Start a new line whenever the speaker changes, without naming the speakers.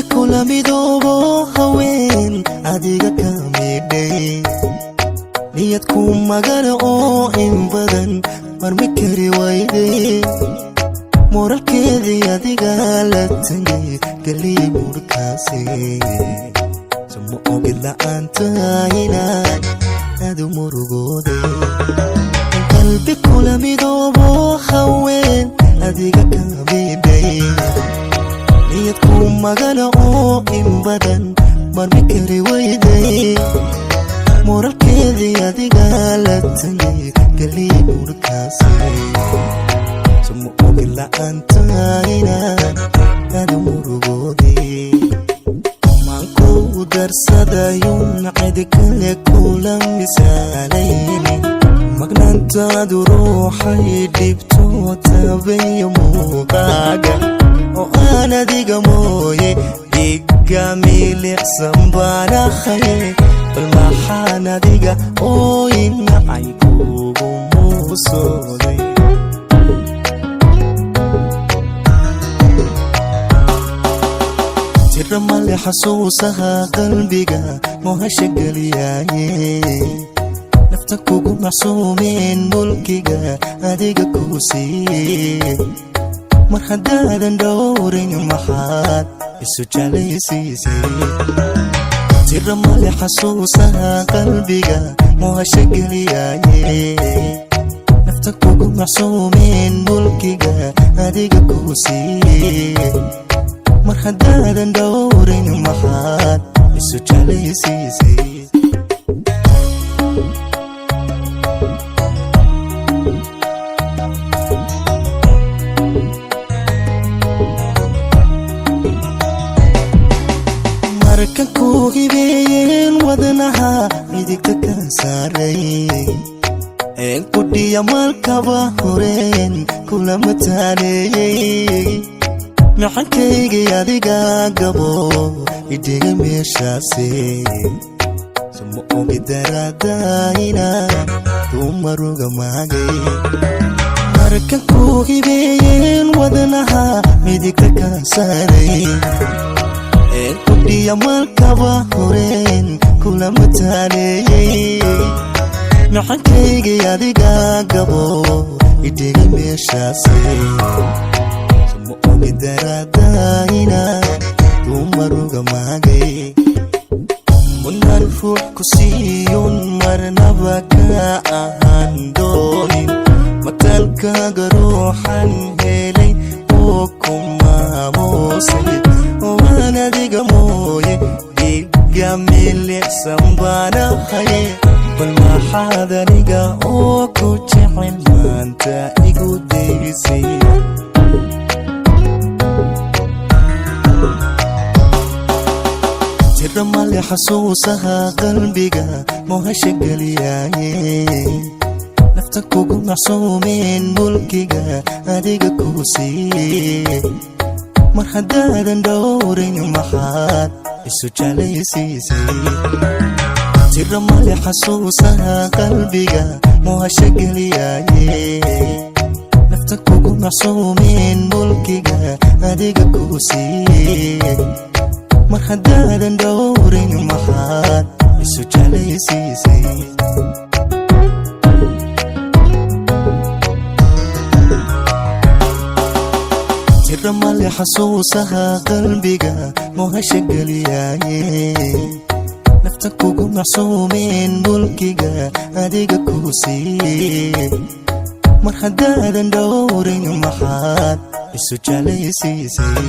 kula midoobo haween adiga ka midhay niyad ku magana oo in badan marmi kari wayday moralkeedii adiga la tagay galii murkaasi sumo ogid la'aanta inaad aad u murugooday qalbi kula midoobo haween adiga ka midhay niyad ku magana oo in badan marmi kari wayday moralkeedii adiga la tagay galii murkaasi sumo ogid la'aanta inaad aad u murugooday maanku darsadayun cid kale kula misaalayni magnaantaadu ruuxay dhibto tabayo muuqaaga oo aan adiga mooye dhiga milicsan baan ahay bal maxaan adiga ooyin nacay kugu muusooday tira male xasuusaha qalbiga mohasha geliyaaye nafta kugu macsuumeen mulkiga adiga kuu siiyey mar haddaadan dhowrin maxaad isu jeclaysiisay tira male xasuusaha qalbiga mohasha geliyaaye nafta kugu macsuumeen mulkiga adiga kuu siiyey mar haddaadan dhowrin maxaad isu jeclaysiisay markan ku hibeeyeen wadnaha midigta ka saaray een ku dhiya malkaba horeen kula mataaneeyey maxankaygii adiga gabo idhiga meeshaasi sumo ogi daraada inaad dumaruga maagay markan ku hibeeyeen wadnaha midigta ka saaray een ku dhiya malkaba horeen kula mataaneeyey maxankaygii adiga gabo idhiga meeshaasi ogi daraada inaad dumaruga maagay munan ruux ku siiyun marnaba ka ahaan doonin mataalkaaga ruuxan helay oo ku maamuusay oo aan adiga mooye dhiga milicsan baan ahay bal maxaad aniga oo ku jecel maanta igu daysay tira male xasuusaha qalbiga mohasha geliyaaye nafta kugu macsuumeen mulkiga adiga kuu siiyey mar haddaadan dhowrin maxaad isu jeclaysiisay tira male xasuusaha qalbiga mohasha geliyaaye nafta kugu macsuumeen mulkiga adiga kuu siiyey mar haddaadan dhowrin maxaad isu jeclaysiisay tira male xasuusaha qalbiga mohasha geliyaaye nafta kugu macsuumeen mulkiga adiga kuu siiyey mar haddaadan dhowrin maxaad isu jeclaysiisay